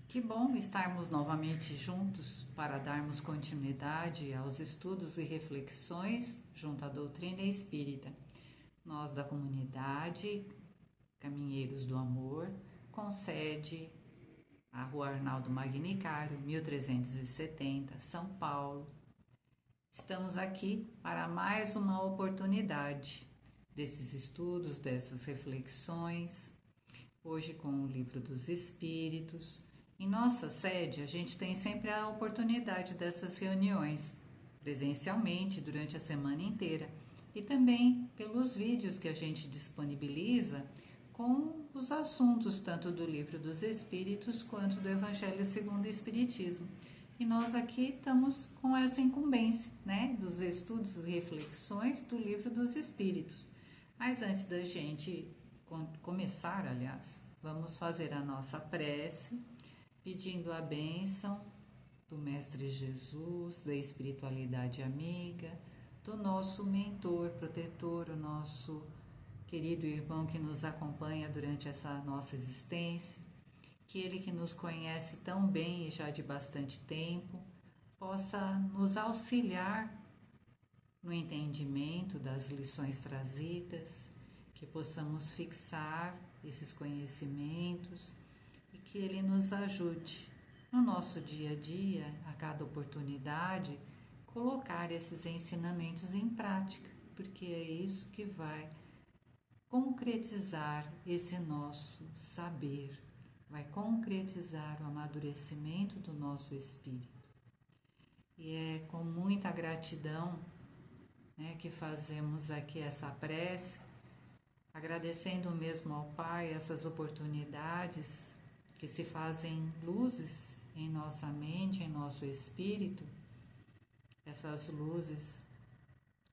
Que bom estarmos novamente juntos para darmos continuidade aos estudos e reflexões junto à doutrina espírita. Nós da comunidade Caminheiros do Amor, com sede à Rua Arnaldo Magnicário, 1370, São Paulo. Estamos aqui para mais uma oportunidade desses estudos, dessas reflexões, hoje com o Livro dos Espíritos. Em nossa sede, a gente tem sempre a oportunidade dessas reuniões, presencialmente durante a semana inteira, e também pelos vídeos que a gente disponibiliza com os assuntos tanto do Livro dos Espíritos quanto do Evangelho segundo o Espiritismo. E nós aqui estamos com essa incumbência, né, dos estudos e reflexões do Livro dos Espíritos. Mas antes da gente começar, vamos fazer a nossa prece, pedindo a bênção do Mestre Jesus, da espiritualidade amiga, do nosso mentor, protetor, o nosso querido irmão que nos acompanha durante essa nossa existência, que ele que nos conhece tão bem e já de bastante tempo, possa nos auxiliar no entendimento das lições trazidas, que possamos fixar esses conhecimentos e que ele nos ajude no nosso dia a dia, a cada oportunidade, colocar esses ensinamentos em prática, porque é isso que vai concretizar esse nosso saber, vai concretizar o amadurecimento do nosso espírito. E é com muita gratidão, né, que fazemos aqui essa prece, agradecendo mesmo ao Pai essas oportunidades que se fazem luzes em nossa mente, em nosso espírito, essas luzes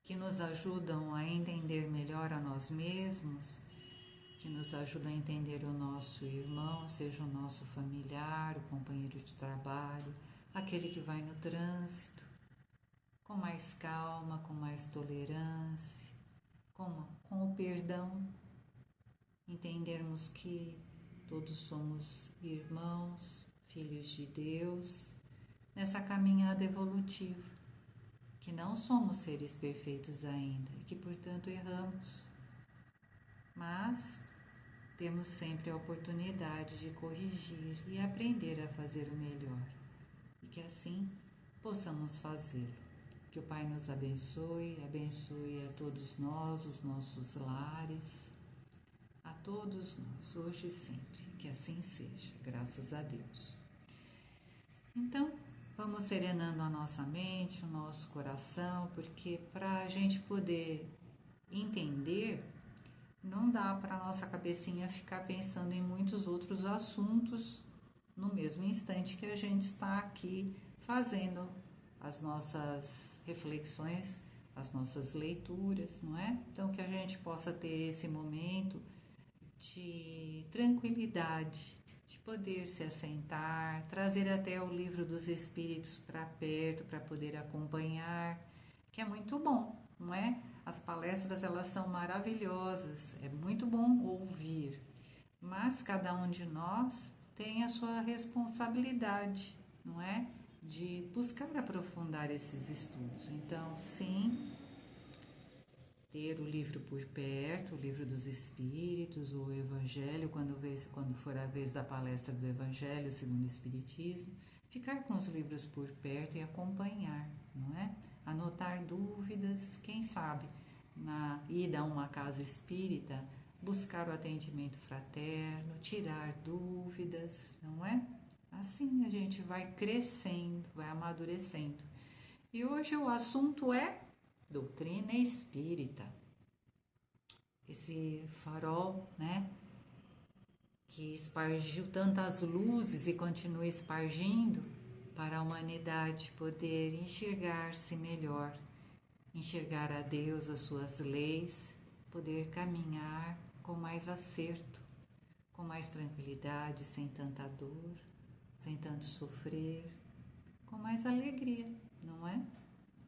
que nos ajudam a entender melhor a nós mesmos, que nos ajudam a entender o nosso irmão, seja o nosso familiar, o companheiro de trabalho, aquele que vai no trânsito, com mais calma, com mais tolerância, com o perdão, entendermos que todos somos irmãos, filhos de Deus, nessa caminhada evolutiva, que não somos seres perfeitos ainda e que, portanto, erramos, mas temos sempre a oportunidade de corrigir e aprender a fazer o melhor, e que assim possamos fazê-lo. Que o Pai nos abençoe, abençoe a todos nós, os nossos lares, a todos nós, hoje e sempre, que assim seja, graças a Deus. Então, vamos serenando a nossa mente, o nosso coração, porque para a gente poder entender, não dá para a nossa cabecinha ficar pensando em muitos outros assuntos no mesmo instante que a gente está aqui fazendo as nossas reflexões, as nossas leituras, não é? Então, que a gente possa ter esse momento de tranquilidade, de poder se assentar, trazer até o Livro dos Espíritos para perto, para poder acompanhar, que é muito bom, não é? As palestras, elas são maravilhosas, é muito bom ouvir, mas cada um de nós tem a sua responsabilidade, não é? De buscar aprofundar esses estudos. Então, sim, ter o livro por perto, o Livro dos Espíritos, o Evangelho, quando for a vez da palestra do Evangelho segundo o Espiritismo, ficar com os livros por perto e acompanhar, não é? Anotar dúvidas, quem sabe, na ida a uma casa espírita, buscar o atendimento fraterno, tirar dúvidas, não é? Assim a gente vai crescendo, vai amadurecendo. E hoje o assunto é doutrina espírita, esse farol, né, que espargiu tantas luzes e continua espargindo para a humanidade poder enxergar-se melhor, enxergar a Deus, as suas leis, poder caminhar com mais acerto, com mais tranquilidade, sem tanta dor, sem tanto sofrer, com mais alegria, não é?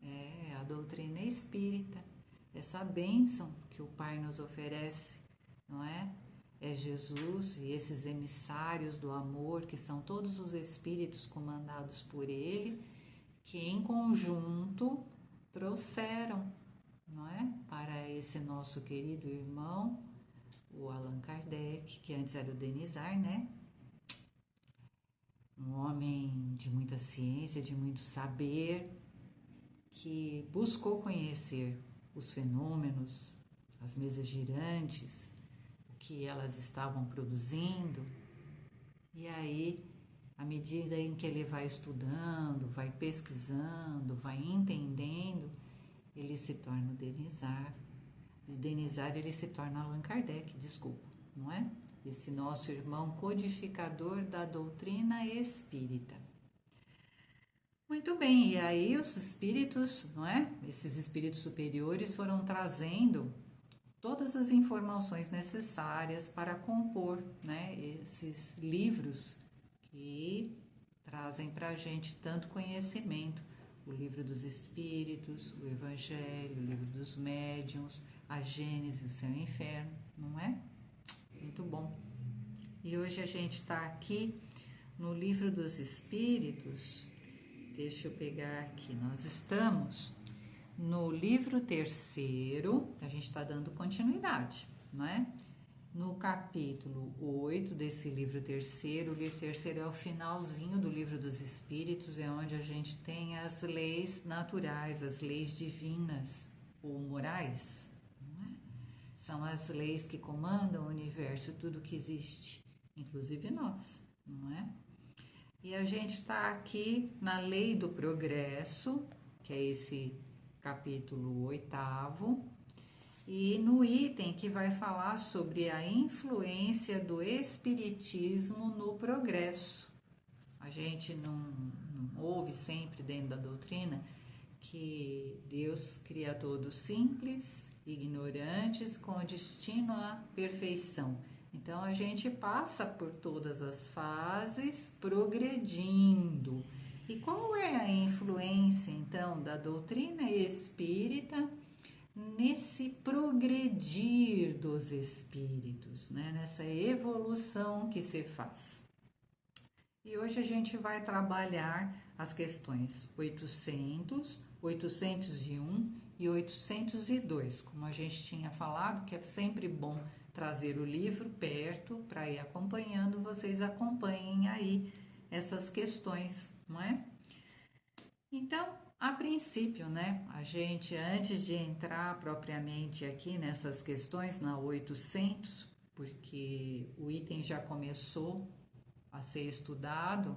É a doutrina espírita, essa bênção que o Pai nos oferece, não é? é Jesus e esses emissários do amor, que são todos os espíritos comandados por ele, que em conjunto trouxeram, não é, para esse nosso querido irmão, o Allan Kardec, que antes era o Denisard, né? Um homem de muita ciência, de muito saber, que buscou conhecer os fenômenos, as mesas girantes, o que elas estavam produzindo. E aí, à medida em que ele vai estudando, vai pesquisando, vai entendendo, ele se torna o Denisard. De Denisard ele se torna Allan Kardec, desculpa, não é? Esse nosso irmão codificador da doutrina espírita. Muito bem, e aí os espíritos, não é? Esses espíritos superiores foram trazendo todas as informações necessárias para compor, né, esses livros que trazem para a gente tanto conhecimento. O Livro dos Espíritos, o Evangelho, o Livro dos Médiuns, a Gênese, o Céu e o Inferno, não é? Muito bom. E hoje a gente está aqui no Livro dos Espíritos. Deixa eu pegar aqui. Nós estamos no livro 3º, a gente está dando continuidade, não é? No capítulo 8 desse livro 3º, o livro 3º é o finalzinho do Livro dos Espíritos, é onde a gente tem as leis naturais, as leis divinas ou morais, não é? São as leis que comandam o universo, tudo que existe, inclusive nós, não é? E a gente está aqui na lei do progresso, que é esse capítulo 8º, e no item que vai falar sobre a influência do espiritismo no progresso. A gente não ouve sempre dentro da doutrina que Deus cria todos simples, ignorantes, com destino à perfeição. Então a gente passa por todas as fases progredindo. E qual é a influência então da doutrina espírita nesse progredir dos espíritos, né? Nessa evolução que se faz? E hoje a gente vai trabalhar as questões 800, 801 e 802, como a gente tinha falado, que é sempre bom trazer o livro perto para ir acompanhando, vocês acompanhem aí essas questões, não é? Então, a princípio, né, a gente, antes de entrar propriamente aqui nessas questões, na 800, porque o item já começou a ser estudado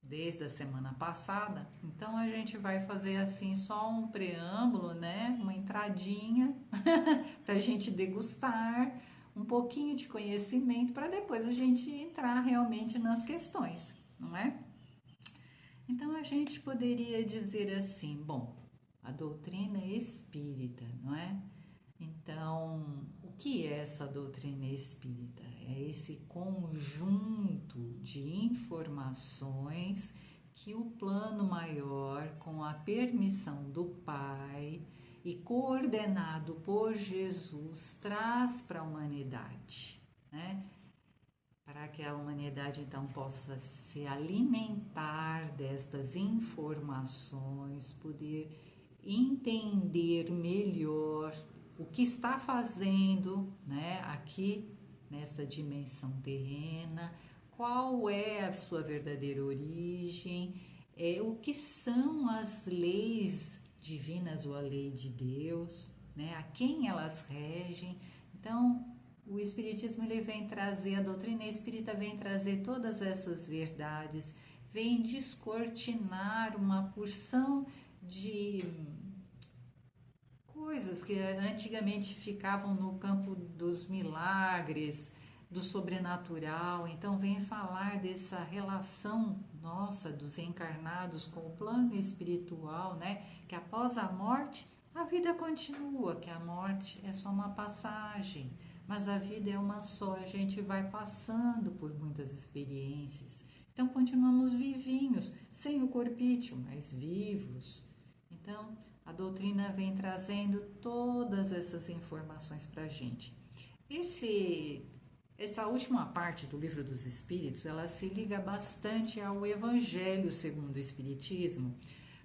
desde a semana passada, então a gente vai fazer assim só um preâmbulo, né, uma entradinha para a gente degustar um pouquinho de conhecimento para depois a gente entrar realmente nas questões, não é? Então a gente poderia dizer assim, bom, a doutrina espírita, não é? Então, o que é essa doutrina espírita? É esse conjunto de informações que o plano maior, com a permissão do Pai e coordenado por Jesus, traz para a humanidade, né? Para que a humanidade então possa se alimentar destas informações, poder entender melhor o que está fazendo, né, aqui nesta dimensão terrena, qual é a sua verdadeira origem, o que são as leis divinas ou a lei de Deus, né, a quem elas regem. Então, o Espiritismo ele vem trazer, a doutrina espírita vem trazer todas essas verdades, vem descortinar uma porção de coisas que antigamente ficavam no campo dos milagres, do sobrenatural. Então vem falar dessa relação nossa dos encarnados com o plano espiritual, né? Que após a morte a vida continua, que a morte é só uma passagem, mas a vida é uma só, a gente vai passando por muitas experiências. Então continuamos vivinhos, sem o corpício, mas vivos. Então a doutrina vem trazendo todas essas informações para a gente. Esse Essa última parte do Livro dos Espíritos, ela se liga bastante ao Evangelho segundo o Espiritismo,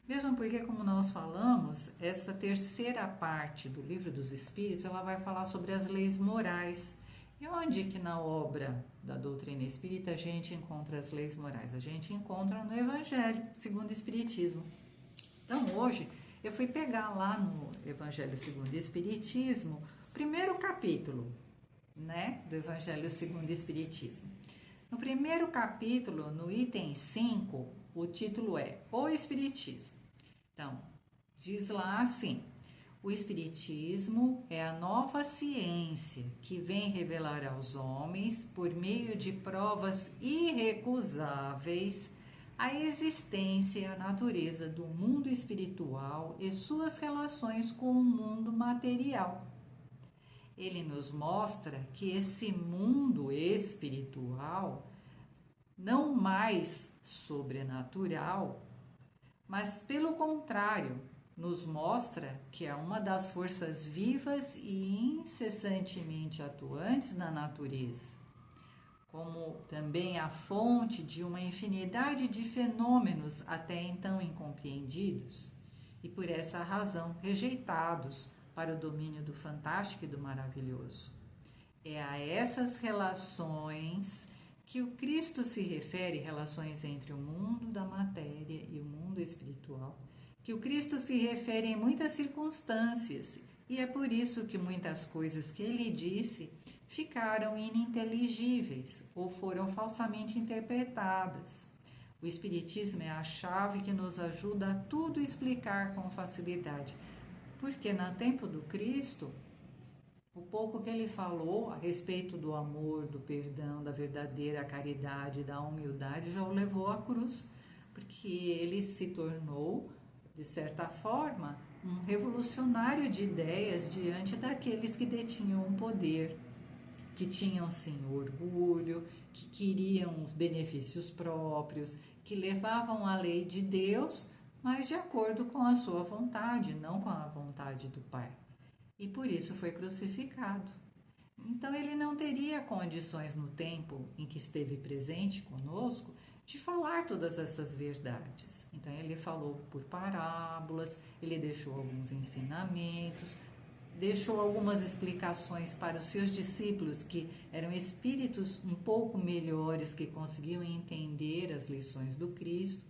mesmo porque, como nós falamos, essa terceira parte do Livro dos Espíritos, ela vai falar sobre as leis morais. E onde que na obra da doutrina espírita a gente encontra as leis morais? A gente encontra no Evangelho segundo o Espiritismo. Então, hoje, eu fui pegar lá no Evangelho segundo o Espiritismo, primeiro capítulo, né, do Evangelho segundo o Espiritismo. No primeiro capítulo, no item 5, o título é O Espiritismo. Então, diz lá assim: o Espiritismo é a nova ciência que vem revelar aos homens, por meio de provas irrecusáveis, a existência e a natureza do mundo espiritual e suas relações com o mundo material. Ele nos mostra que esse mundo espiritual, não mais sobrenatural, mas pelo contrário, nos mostra que é uma das forças vivas e incessantemente atuantes na natureza, como também a fonte de uma infinidade de fenômenos até então incompreendidos e por essa razão rejeitados para o domínio do fantástico e do maravilhoso. É a essas relações que o Cristo se refere, relações entre o mundo da matéria e o mundo espiritual, que o Cristo se refere em muitas circunstâncias, e é por isso que muitas coisas que ele disse ficaram ininteligíveis ou foram falsamente interpretadas. O Espiritismo é a chave que nos ajuda a tudo explicar com facilidade, porque no tempo do Cristo, o pouco que ele falou a respeito do amor, do perdão, da verdadeira caridade, da humildade, já o levou à cruz, porque ele se tornou, de certa forma, um revolucionário de ideias diante daqueles que detinham o poder, que tinham sim orgulho, que queriam os benefícios próprios, que levavam a lei de Deus, mas de acordo com a sua vontade, não com a vontade do Pai. E por isso foi crucificado. Então ele não teria condições no tempo em que esteve presente conosco de falar todas essas verdades. Então ele falou por parábolas, ele deixou alguns ensinamentos, deixou algumas explicações para os seus discípulos que eram espíritos um pouco melhores, que conseguiam entender as lições do Cristo.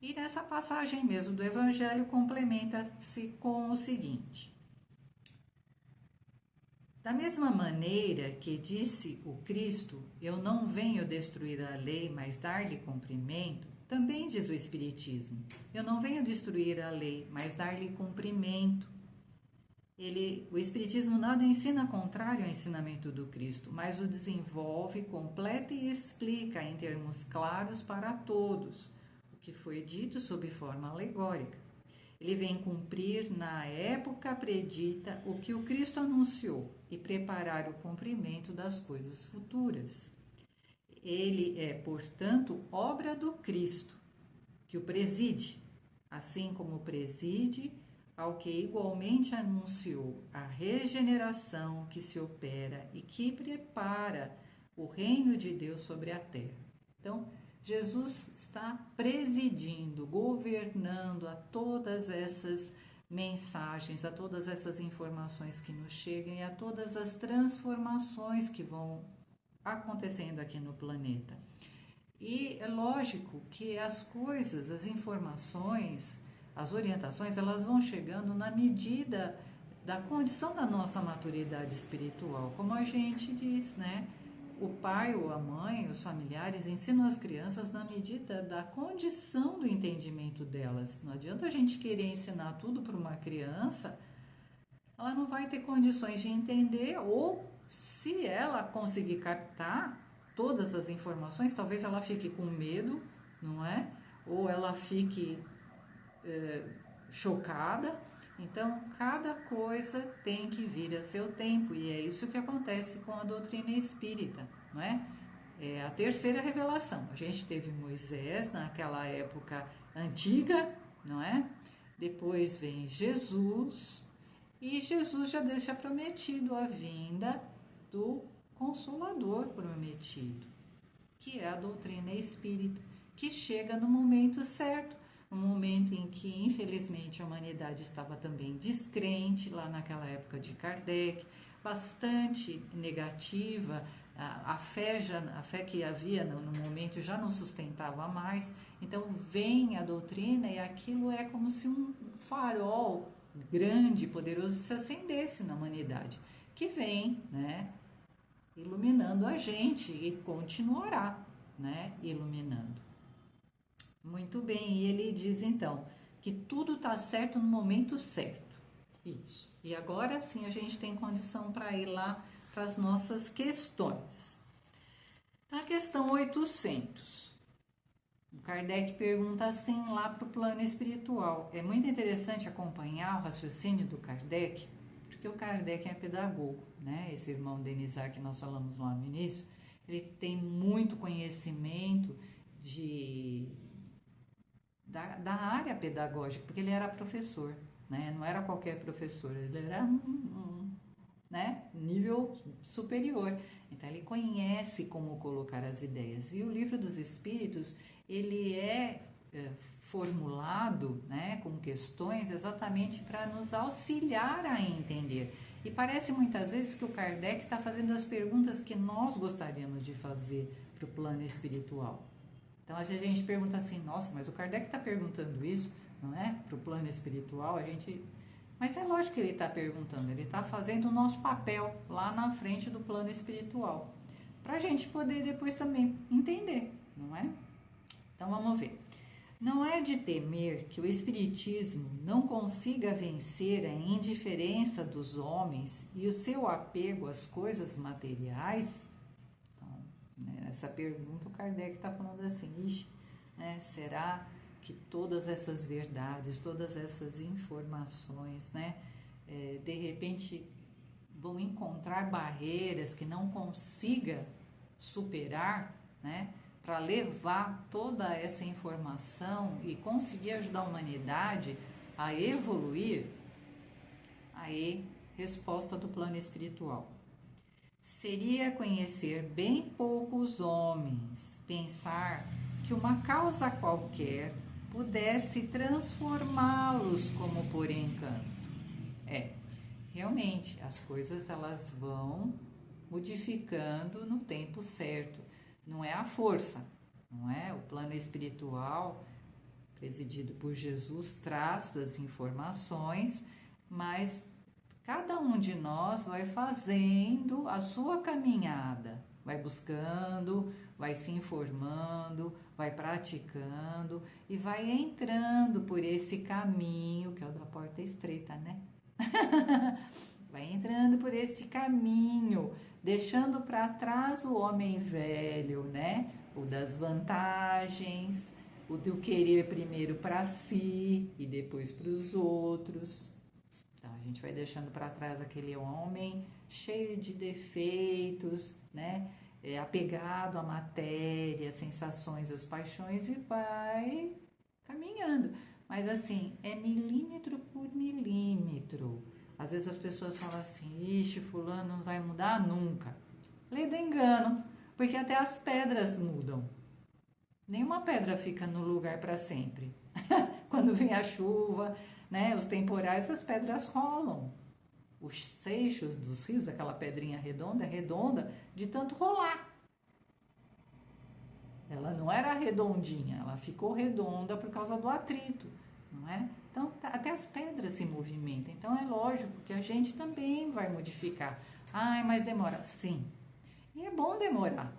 E nessa passagem mesmo do Evangelho complementa-se com o seguinte: da mesma maneira que disse o Cristo, eu não venho destruir a lei, mas dar-lhe cumprimento, também diz o Espiritismo, eu não venho destruir a lei, mas dar-lhe cumprimento. O Espiritismo nada ensina contrário ao ensinamento do Cristo, mas o desenvolve, completa e explica em termos claros para todos, o que foi dito sob forma alegórica. Ele vem cumprir na época predita o que o Cristo anunciou e preparar o cumprimento das coisas futuras. Ele é, portanto, obra do Cristo, que o preside, assim como preside ao que igualmente anunciou a regeneração que se opera e que prepara o reino de Deus sobre a terra. Então, Jesus está presidindo, governando a todas essas mensagens, a todas essas informações que nos chegam e a todas as transformações que vão acontecendo aqui no planeta. E é lógico que as coisas, as informações, as orientações, elas vão chegando na medida da condição da nossa maturidade espiritual, como a gente diz, né? O pai ou a mãe, os familiares ensinam as crianças na medida da condição do entendimento delas. Não adianta a gente querer ensinar tudo para uma criança, ela não vai ter condições de entender, ou se ela conseguir captar todas as informações, talvez ela fique com medo, não é? Ou ela fique chocada. Então, cada coisa tem que vir a seu tempo, e é isso que acontece com a doutrina espírita, não é? É a terceira revelação. A gente teve Moisés naquela época antiga, não é? Depois vem Jesus, e Jesus já deixa prometido a vinda do Consolador prometido, que é a doutrina espírita, que chega no momento certo, no momento em que, infelizmente, a humanidade estava também descrente, lá naquela época de Kardec, bastante negativa, a fé que havia no momento já não sustentava mais, então vem a doutrina e aquilo é como se um farol grande, poderoso, se acendesse na humanidade, que vem, né, iluminando a gente e continuará, né, iluminando. Muito bem, e ele diz então que tudo está certo no momento certo. Isso. E agora sim a gente tem condição para ir lá para as nossas questões. Na questão 800, o Kardec pergunta assim lá para o plano espiritual. É muito interessante acompanhar o raciocínio do Kardec, porque o Kardec é pedagogo, né? Esse irmão Denizar que nós falamos lá no início, ele tem muito conhecimento da área pedagógica, porque ele era professor, né? Não era qualquer professor, ele era né, nível superior. Então ele conhece como colocar as ideias. E o Livro dos Espíritos, ele é formulado, né, com questões exatamente para nos auxiliar a entender. E parece muitas vezes que o Kardec está fazendo as perguntas que nós gostaríamos de fazer para o plano espiritual. Então a gente pergunta assim, nossa, mas o Kardec está perguntando isso, não é? Para o plano espiritual, mas é lógico que ele está perguntando, ele está fazendo o nosso papel lá na frente do plano espiritual, para a gente poder depois também entender, não é? Então vamos ver. Não é de temer que o Espiritismo não consiga vencer a indiferença dos homens e o seu apego às coisas materiais? Então, nessa pergunta o Kardec está falando assim, né, será que todas essas verdades, todas essas informações, né, de repente vão encontrar barreiras que não consiga superar, né, para levar toda essa informação e conseguir ajudar a humanidade a evoluir? Aí, resposta do plano espiritual. Seria conhecer bem poucos homens, pensar que uma causa qualquer pudesse transformá-los como por encanto. Realmente, as coisas elas vão modificando no tempo certo. Não é a força, não é? O plano espiritual, presidido por Jesus, traz as informações, mas cada um de nós vai fazendo a sua caminhada, vai buscando, vai se informando, vai praticando e vai entrando por esse caminho, que é o da porta estreita, né? Vai entrando por esse caminho, deixando para trás o homem velho, né? O das vantagens, o do querer primeiro para si e depois para os outros. Então, a gente vai deixando para trás aquele homem cheio de defeitos, né? Apegado à matéria, às sensações, às paixões e vai caminhando. Mas assim, é milímetro por milímetro. Às vezes as pessoas falam assim, ixi, fulano não vai mudar nunca. Lei do engano, porque até as pedras mudam. Nenhuma pedra fica no lugar para sempre. Quando vem a chuva, né, os temporais, as pedras rolam. Os seixos dos rios, aquela pedrinha redonda, é redonda de tanto rolar. Ela não era redondinha, ela ficou redonda por causa do atrito, não é? Então, até as pedras se movimentam. Então, é lógico que a gente também vai modificar. Ai, mas demora. Sim. E é bom demorar.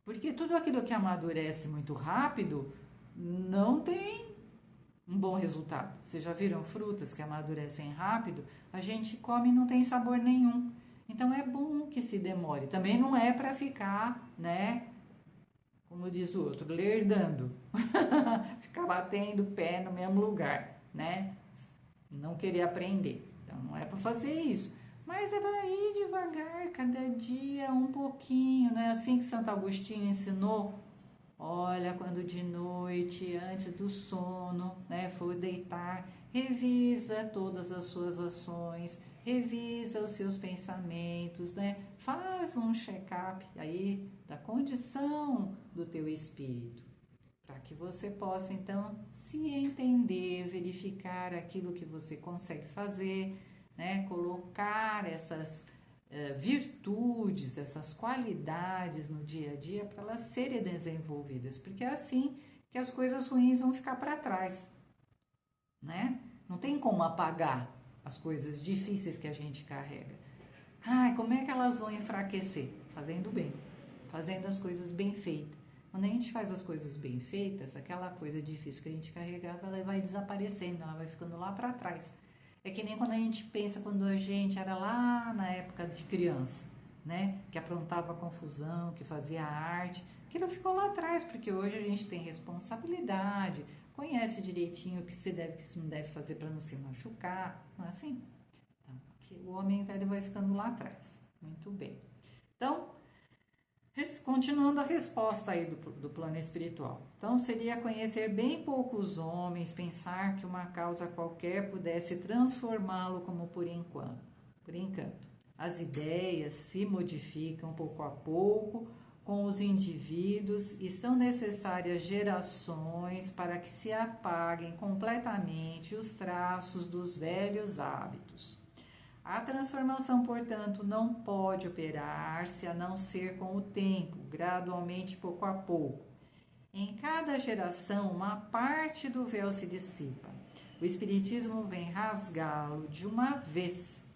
Porque tudo aquilo que amadurece muito rápido não tem um bom resultado. Vocês já viram frutas que amadurecem rápido? A gente come e não tem sabor nenhum. Então, é bom que se demore. Também não é para ficar, né? Como diz o outro, lerdando, ficar batendo o pé no mesmo lugar, né? Não querer aprender. Então, não é para fazer isso. Mas é para ir devagar, cada dia um pouquinho, não é assim que Santo Agostinho ensinou? Olha, quando de noite, antes do sono, né, for deitar, revisa todas as suas ações, revisa os seus pensamentos, né? Faz um check-up aí da condição do teu espírito, para que você possa então se entender, verificar aquilo que você consegue fazer, né? Colocar essas virtudes, essas qualidades no dia a dia para elas serem desenvolvidas, porque é assim que as coisas ruins vão ficar para trás, né? Não tem como apagar as coisas difíceis que a gente carrega. Ai, como é que elas vão enfraquecer? Fazendo bem, fazendo as coisas bem feitas. Quando a gente faz as coisas bem feitas, aquela coisa difícil que a gente carregava, ela vai desaparecendo, ela vai ficando lá para trás. É que nem quando a gente pensa quando a gente era lá na época de criança, né? Que aprontava confusão, que fazia arte. Aquilo ficou lá atrás, porque hoje a gente tem responsabilidade, conhece direitinho o que se deve e o que se não deve fazer para não se machucar, não é assim? Então, o homem velho vai ficando lá atrás. Muito bem. Então, continuando a resposta aí do plano espiritual. Então, seria conhecer bem poucos homens, pensar que uma causa qualquer pudesse transformá-lo como por encanto. As ideias se modificam pouco a pouco com os indivíduos e são necessárias gerações para que se apaguem completamente os traços dos velhos hábitos. A transformação, portanto, não pode operar-se a não ser com o tempo, gradualmente, pouco a pouco. Em cada geração, uma parte do véu se dissipa. O Espiritismo vem rasgá-lo de uma vez.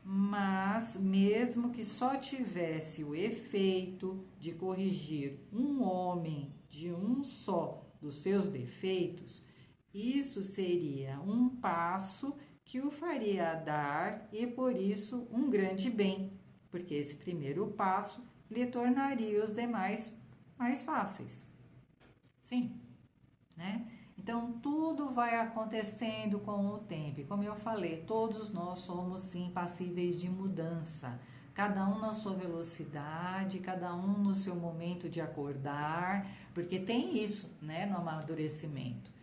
Mas, mesmo que só tivesse o efeito de corrigir um homem de um só dos seus defeitos, isso seria um passo que o faria dar e por isso um grande bem, porque esse primeiro passo lhe tornaria os demais mais fáceis. Sim, né? Então tudo vai acontecendo com o tempo. E como eu falei, todos nós somos sim passíveis de mudança. Cada um na sua velocidade, cada um no seu momento de acordar, porque tem isso, né, no amadurecimento.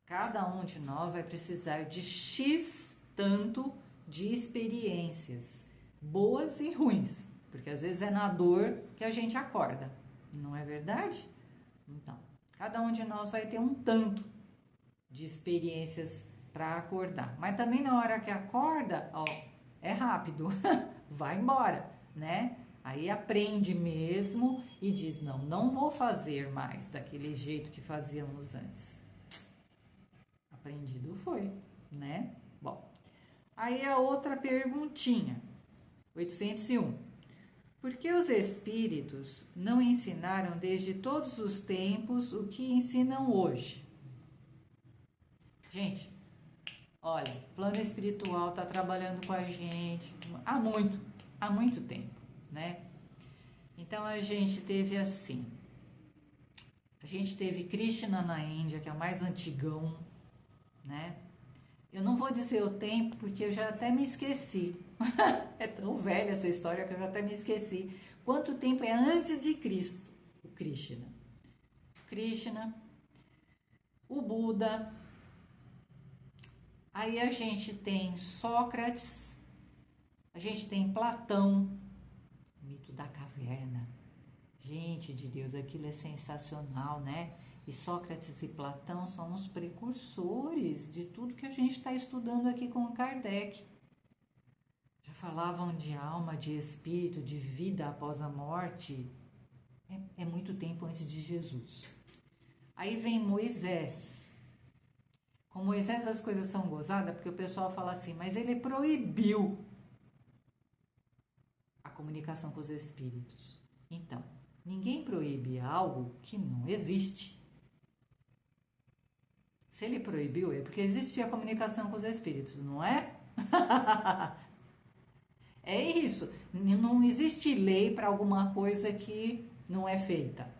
Cada um de nós vai precisar de X tanto de experiências, boas e ruins, porque às vezes é na dor que a gente acorda, não é verdade? Então, cada um de nós vai ter um tanto de experiências para acordar, mas também na hora que acorda, ó, é rápido, vai embora, né? Aí aprende mesmo e diz, não vou fazer mais daquele jeito que fazíamos antes. Aprendido foi, né? Bom, aí a outra perguntinha, 801. Por que os espíritos não ensinaram desde todos os tempos o que ensinam hoje? Gente, olha, o plano espiritual está trabalhando com a gente há muito tempo, né? Então a gente teve assim, a gente teve Krishna na Índia, que é o mais antigão, né? Eu não vou dizer o tempo porque eu já até me esqueci. É tão velha essa história que eu já até me esqueci. Quanto tempo é antes de Cristo? O Krishna. O Buda. Aí a gente tem Sócrates, a gente tem Platão, o mito da caverna. Gente de Deus, aquilo é sensacional, né? E Sócrates e Platão são os precursores de tudo que a gente está estudando aqui com Kardec. Já falavam de alma, de espírito, de vida após a morte. É muito tempo antes de Jesus. Aí vem Moisés. Com Moisés as coisas são gozadas, porque o pessoal fala assim, mas ele proibiu a comunicação com os espíritos. Então, ninguém proíbe algo que não existe. Se ele proibiu, é porque existia a comunicação com os espíritos, não é? É isso. Não existe lei para alguma coisa que não é feita.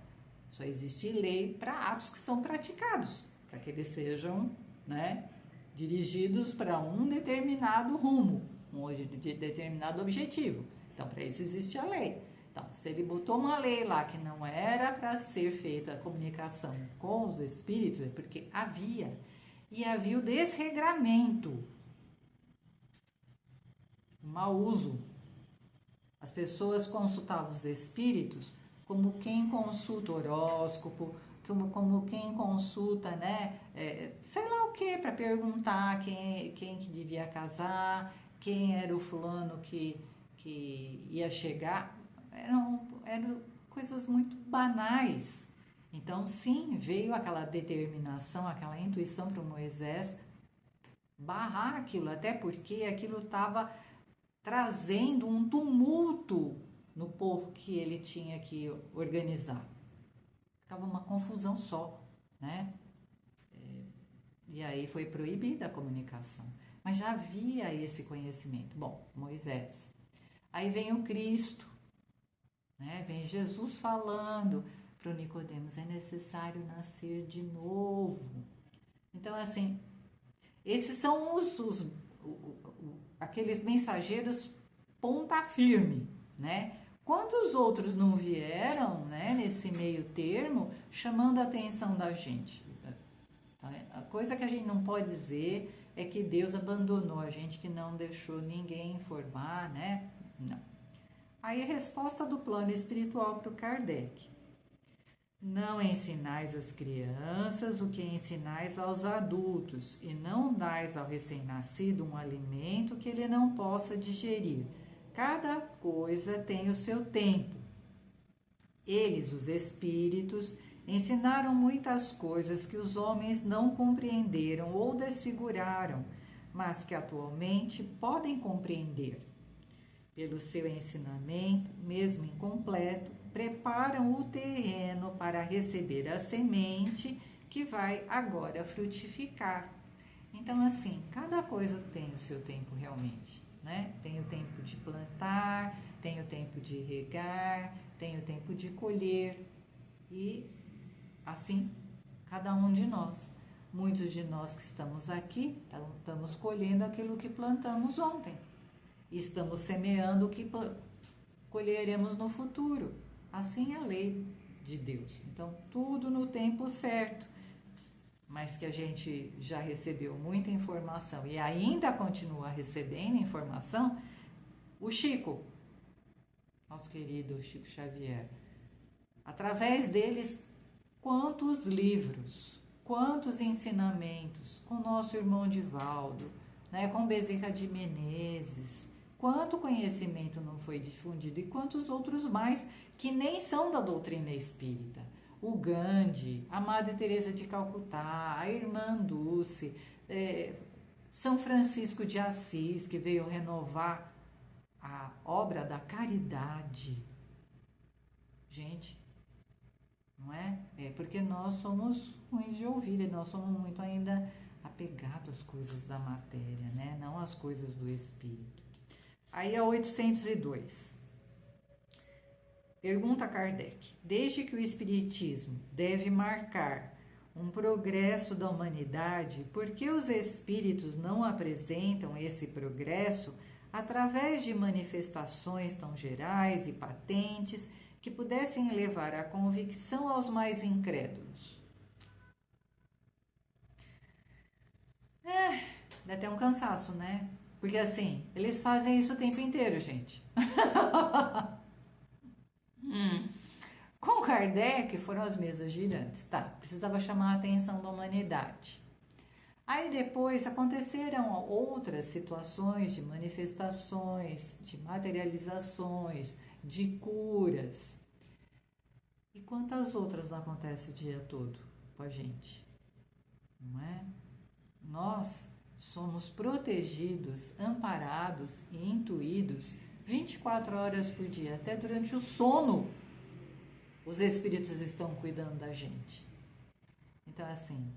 Só existe lei para atos que são praticados, para que eles sejam, né, dirigidos para um determinado rumo, um determinado objetivo. Então, para isso existe a lei. Então, se ele botou uma lei lá que não era para ser feita a comunicação com os espíritos, é porque havia. E havia o desregramento. um mau uso. As pessoas consultavam os espíritos como quem consulta horóscopo, como quem consulta, né, sei lá o que, para perguntar quem que devia casar, quem era o fulano que ia chegar. Eram coisas muito banais. Então, sim, veio aquela determinação, aquela intuição para o Moisés barrar aquilo, até porque aquilo estava trazendo um tumulto no povo que ele tinha que organizar. Ficava uma confusão só, né? E aí foi proibida a comunicação. Mas já havia esse conhecimento. Bom, Moisés. Aí vem o Cristo, né? Vem Jesus falando para o Nicodemos, é necessário nascer de novo. Então, assim, esses são aqueles mensageiros ponta firme, né? Quantos outros não vieram, né, nesse meio termo, chamando a atenção da gente? A coisa que a gente não pode dizer é que Deus abandonou a gente, que não deixou ninguém informar, né? Não. Aí a resposta do plano espiritual para o Kardec. Não ensinais às crianças o que ensinais aos adultos, e não dais ao recém-nascido um alimento que ele não possa digerir. Cada coisa tem o seu tempo. Eles, os espíritos, ensinaram muitas coisas que os homens não compreenderam ou desfiguraram, mas que atualmente podem compreender. Pelo seu ensinamento, mesmo incompleto, preparam o terreno para receber a semente que vai agora frutificar. Então, assim, cada coisa tem o seu tempo realmente, né? Tem o tempo de plantar, tem o tempo de regar, tem o tempo de colher e assim cada um de nós. Muitos de nós que estamos aqui, estamos colhendo aquilo que plantamos ontem. E estamos semeando o que colheremos no futuro. Assim é a lei de Deus. Então, tudo no tempo certo. Mas que a gente já recebeu muita informação e ainda continua recebendo informação. O Chico, nosso querido Chico Xavier, através deles, quantos livros, quantos ensinamentos, com nosso irmão Divaldo, né, com Bezerra de Menezes, quanto conhecimento não foi difundido e quantos outros mais que nem são da doutrina espírita. O Gandhi, a Madre Teresa de Calcutá, a Irmã Dulce, São Francisco de Assis, que veio renovar a obra da caridade. Gente, não é? É porque nós somos ruins de ouvir e nós somos muito ainda apegados às coisas da matéria, né? Não às coisas do espírito. Aí é 802. Pergunta Kardec: desde que o espiritismo deve marcar um progresso da humanidade, por que os espíritos não apresentam esse progresso através de manifestações tão gerais e patentes que pudessem levar à convicção aos mais incrédulos? Dá até um cansaço, né? Porque assim, eles fazem isso o tempo inteiro, gente. Com Kardec foram as mesas girantes, tá? Precisava chamar a atenção da humanidade. Aí depois aconteceram outras situações de manifestações, de materializações, de curas. E quantas outras não acontecem o dia todo com a gente? Não é? Nós somos protegidos, amparados e intuídos 24 horas por dia, até durante o sono. Os espíritos estão cuidando da gente. Então, assim,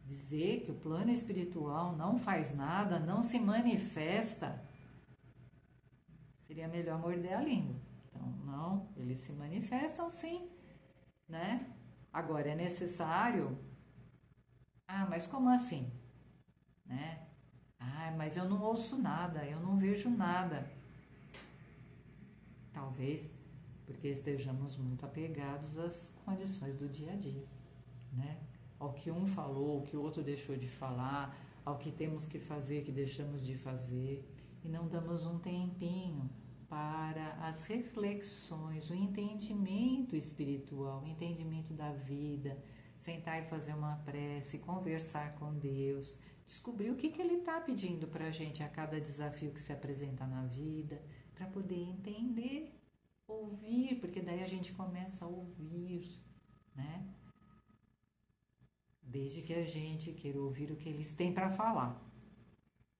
dizer que o plano espiritual não faz nada, não se manifesta, seria melhor morder a língua. Então, não, eles se manifestam sim, né? Agora, é necessário... mas como assim? Né? Mas eu não ouço nada, eu não vejo nada. Talvez porque estejamos muito apegados às condições do dia a dia, né? Ao que um falou, ao que o outro deixou de falar, ao que temos que fazer, que deixamos de fazer. e não damos um tempinho para as reflexões, o entendimento espiritual, o entendimento da vida, sentar e fazer uma prece, conversar com Deus, descobrir o que Ele está pedindo para a gente a cada desafio que se apresenta na vida, para poder entender, ouvir, porque daí a gente começa a ouvir, né? Desde que a gente queira ouvir o que eles têm para falar.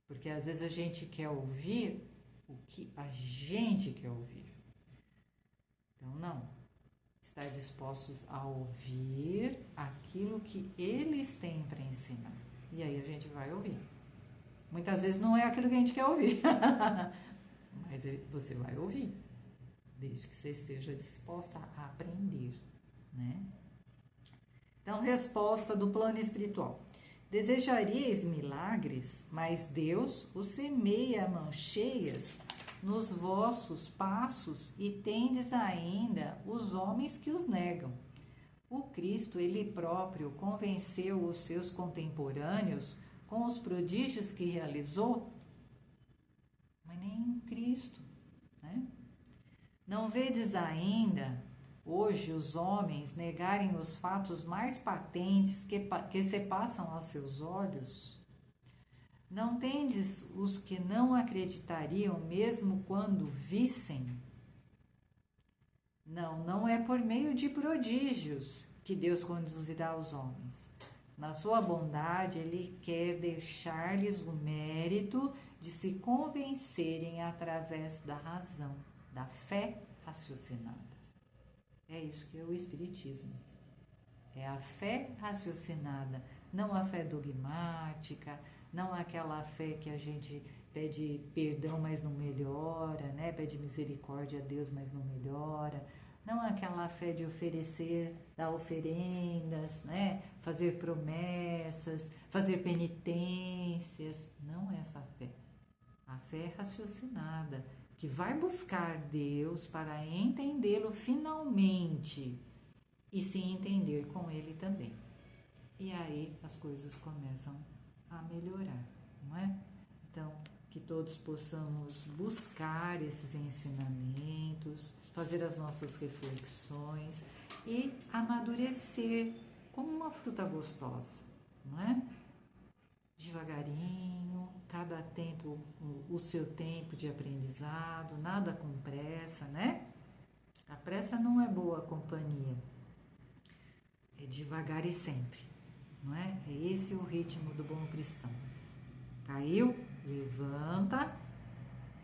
Porque às vezes a gente quer ouvir o que a gente quer ouvir. Então, não. Estar dispostos a ouvir aquilo que eles têm para ensinar. E aí a gente vai ouvir. Muitas vezes não é aquilo que a gente quer ouvir. Mas você vai ouvir. Desde que você esteja disposta a aprender, né? Então, resposta do plano espiritual. Desejaríeis milagres, mas Deus os semeia a mãos cheias nos vossos passos e tendes ainda os homens que os negam. O Cristo, Ele próprio, convenceu os seus contemporâneos com os prodígios que realizou, mas nem Cristo, né? Não vedes ainda hoje os homens negarem os fatos mais patentes que se passam aos seus olhos? Não tendes os que não acreditariam mesmo quando vissem? Não, não é por meio de prodígios que Deus conduzirá os homens. Na sua bondade, Ele quer deixar-lhes o mérito de se convencerem através da razão, da fé raciocinada. É isso que é o Espiritismo. É a fé raciocinada, não a fé dogmática, não aquela fé que a gente pede perdão, mas não melhora, né? Pede misericórdia a Deus, mas não melhora. Não aquela fé de oferecer, dar oferendas, né? Fazer promessas, fazer penitências. Não é essa fé. A fé raciocinada, que vai buscar Deus para entendê-lo finalmente e se entender com Ele também. E aí as coisas começam a melhorar, não é? Então, que todos possamos buscar esses ensinamentos, fazer as nossas reflexões e amadurecer como uma fruta gostosa, não é? Devagarinho, cada tempo o seu tempo de aprendizado, nada com pressa, né? A pressa não é boa companhia, é devagar e sempre, não é? É esse o ritmo do bom cristão. Caiu, levanta,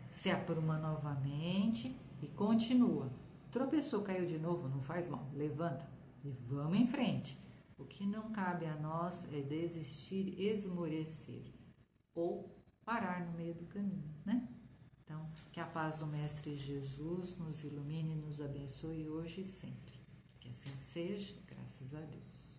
se apruma novamente e continua. Tropeçou, caiu de novo, não faz mal, levanta e vamos em frente. O que não cabe a nós é desistir, esmorecer ou parar no meio do caminho, né? Então, que a paz do Mestre Jesus nos ilumine e nos abençoe hoje e sempre. Que assim seja, graças a Deus.